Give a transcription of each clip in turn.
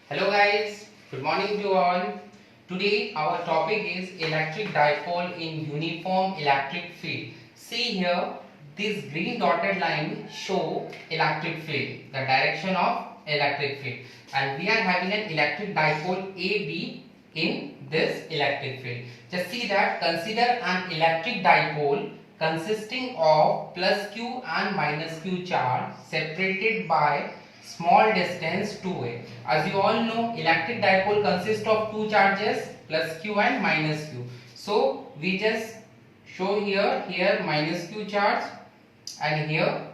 Hello guys, good morning to all. Today our topic is electric dipole in uniform electric field. See here, this green dotted line show electric field, the direction of electric field, and we are having an electric dipole AB in this electric field. Just see that, consider an electric dipole consisting of plus q and minus q charge separated by small distance 2a. As you all know, electric dipole consists of two charges, plus q and minus q. So we just show here minus q charge and here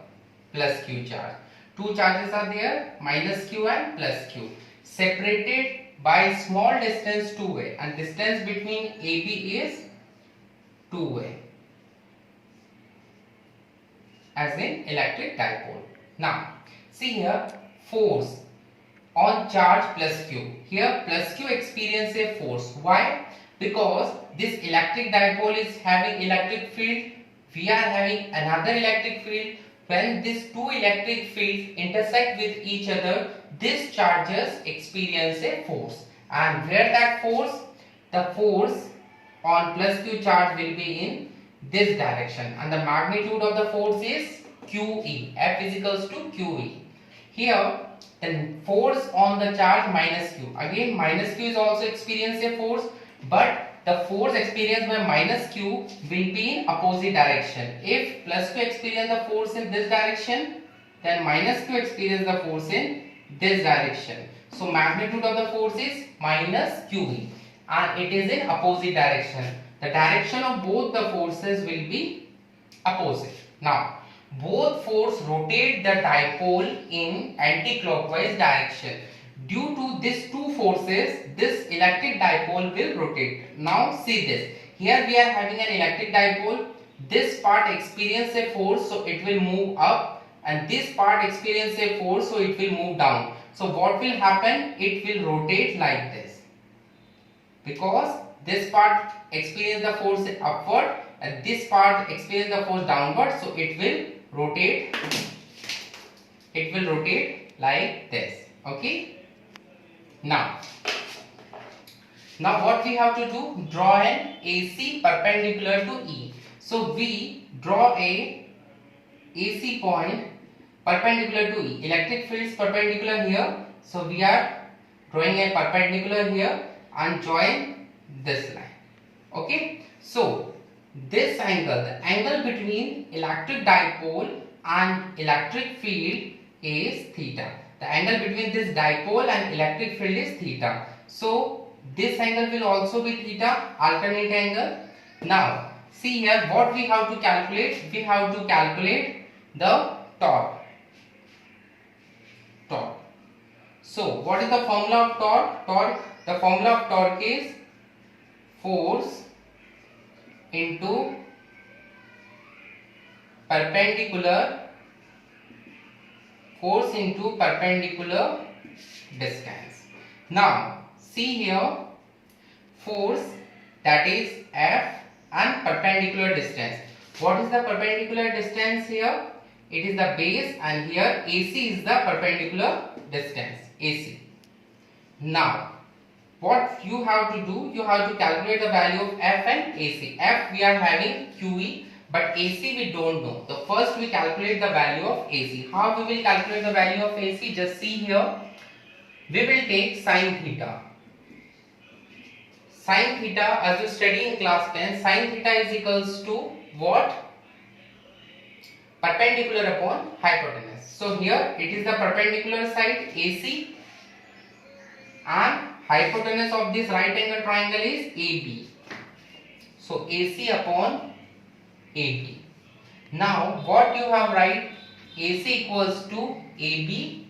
plus q charge. Two charges are there, minus q and plus q, separated by small distance 2a, and distance between AB is 2a, as in electric dipole. Now see here, force on charge plus q. Here plus q experience a force. Why? Because this electric dipole is having electric field, we are having another electric field. When these two electric fields intersect with each other, these charges experience a force. And where that force? The force on plus q charge will be in this direction, and the magnitude of the force is QE. F is equals to QE. Here the force on the charge minus q. Again minus q is also experience a force, but the force experienced by minus q will be in opposite direction. If plus q experience the force in this direction, then minus q experience the force in this direction. So magnitude of the force is minus QE, and it is in opposite direction. The direction of both the forces will be opposite. Now both force rotate the dipole in anti-clockwise direction. Due to these two forces, this electric dipole will rotate. Now see this. Here we are having an electric dipole. This part experience a force, so it will move up, and this part experience a force, so it will move down. So what will happen? It will rotate like this, because this part experience the force upward and this part experience the force downward, so it will rotate like this. Okay, now what we have to do? Draw an AC perpendicular to E. So we draw a AC point perpendicular to E. Electric field is perpendicular here, so we are drawing a perpendicular here and join this line. Okay, so this angle, the angle between electric dipole and electric field is theta. The angle between this dipole and electric field is theta. So this angle will also be theta, alternate angle. Now see here, what we have to calculate? We have to calculate the torque. So what is the formula of torque? The formula of torque is force into perpendicular distance. Now see here, force, that is F, and perpendicular distance. What is the perpendicular distance here? It is the base, and here AC is the perpendicular distance, AC. Now what you have to do? You have to calculate the value of F and AC. F we are having QE, but AC we don't know. So first we calculate the value of AC. How we will calculate the value of AC? Just see here. We will take sin theta. Sin theta, as you study in class 10, sin theta is equals to what? Perpendicular upon hypotenuse. So here it is the perpendicular side AC, and hypotenuse of this right angle triangle is AB. So AC upon AB. Now what you have write? AC equals to AB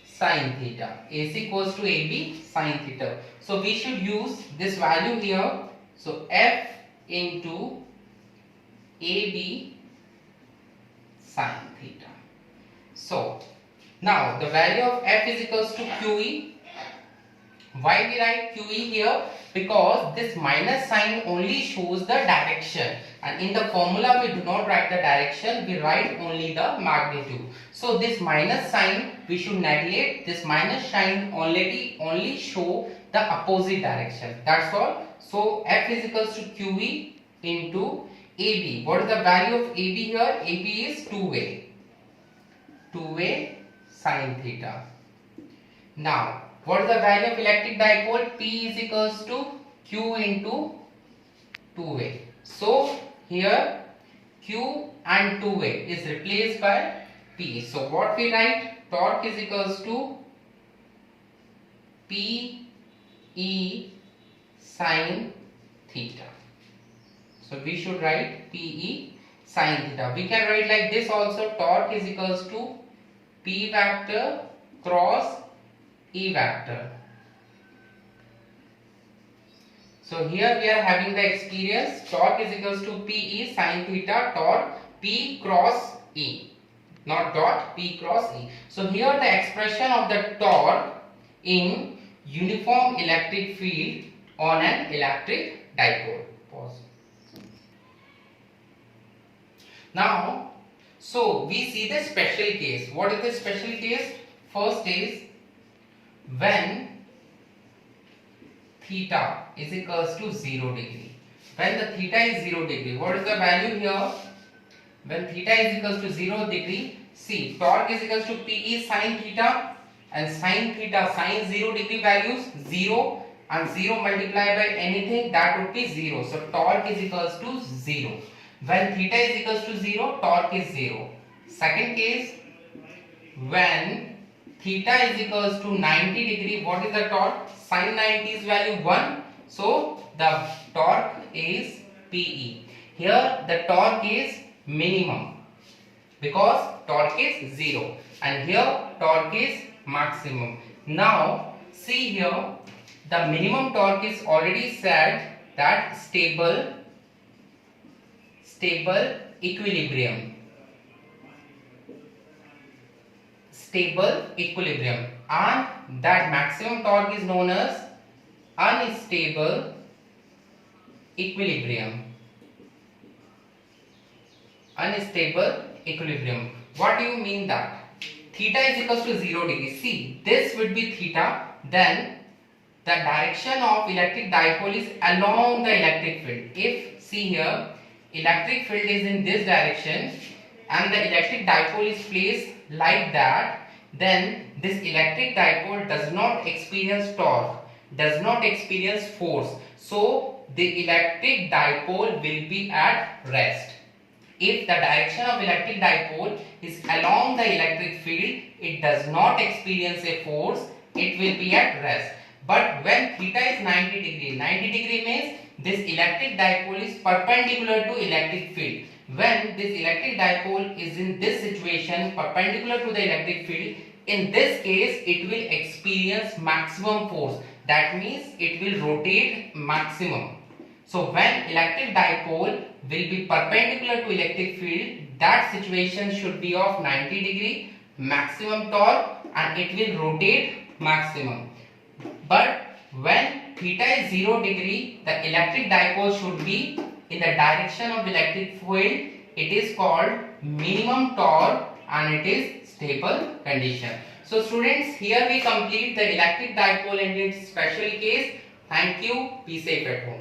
sin theta. AC equals to AB sin theta. So we should use this value here. So F into AB sin theta. So now the value of F is equals to QE. Why we write QE here? Because this minus sign only shows the direction. and in the formula we do not write the direction, we write only the magnitude. So this minus sign we should neglect. This minus sign only show the opposite direction. That's all. So F is equals to QE into AB. What is the value of AB here? AB is 2A sin theta. Now what is the value of electric dipole? P is equals to Q into 2A. So here Q and 2A is replaced by P. So what we write? Torque is equals to P E sin theta. So we should write P E sin theta. We can write like this also. Torque is equals to P vector cross E vector. So here we are having the experience. Torque is equals to P E sin theta, torque P cross E, not dot, P cross E. So here the expression of the torque in uniform electric field on an electric dipole. Pause. Now, so we see the special case. What is the special case? First is when theta is equals to 0 degree. When the theta is 0 degree, what is the value here? When theta is equals to 0 degree, see, torque is equals to PE sin theta, and sin theta, sin 0 degree values 0, and 0 multiplied by anything, that would be 0. So torque is equals to 0. When theta is equals to 0, torque is 0. Second case, when theta is equals to 90 degree, what is the torque? Sin 90 is value 1. So the torque is PE. Here the torque is minimum because torque is 0, and here torque is maximum. Now see here, the minimum torque is already said that stable equilibrium. Stable equilibrium, and that maximum torque is known as unstable equilibrium. Unstable equilibrium. What do you mean that? Theta is equals to 0 degree. See, this would be theta, then the direction of electric dipole is along the electric field. If, see here, electric field is in this direction and the electric dipole is placed like that, then this electric dipole does not experience torque, does not experience force. So the electric dipole will be at rest. If the direction of electric dipole is along the electric field, it does not experience a force, it will be at rest. But when theta is 90 degree, 90 degree means this electric dipole is perpendicular to electric field. When this electric dipole is in this situation perpendicular to the electric field, in this case it will experience maximum force. That means it will rotate maximum. So when electric dipole will be perpendicular to electric field, that situation should be of 90 degree, maximum torque, and it will rotate maximum. But when theta is 0 degree, the electric dipole should be in the direction of electric field. It is called minimum torque and it is stable condition. So students, here we complete the electric dipole and its special case. Thank you. Be safe at home.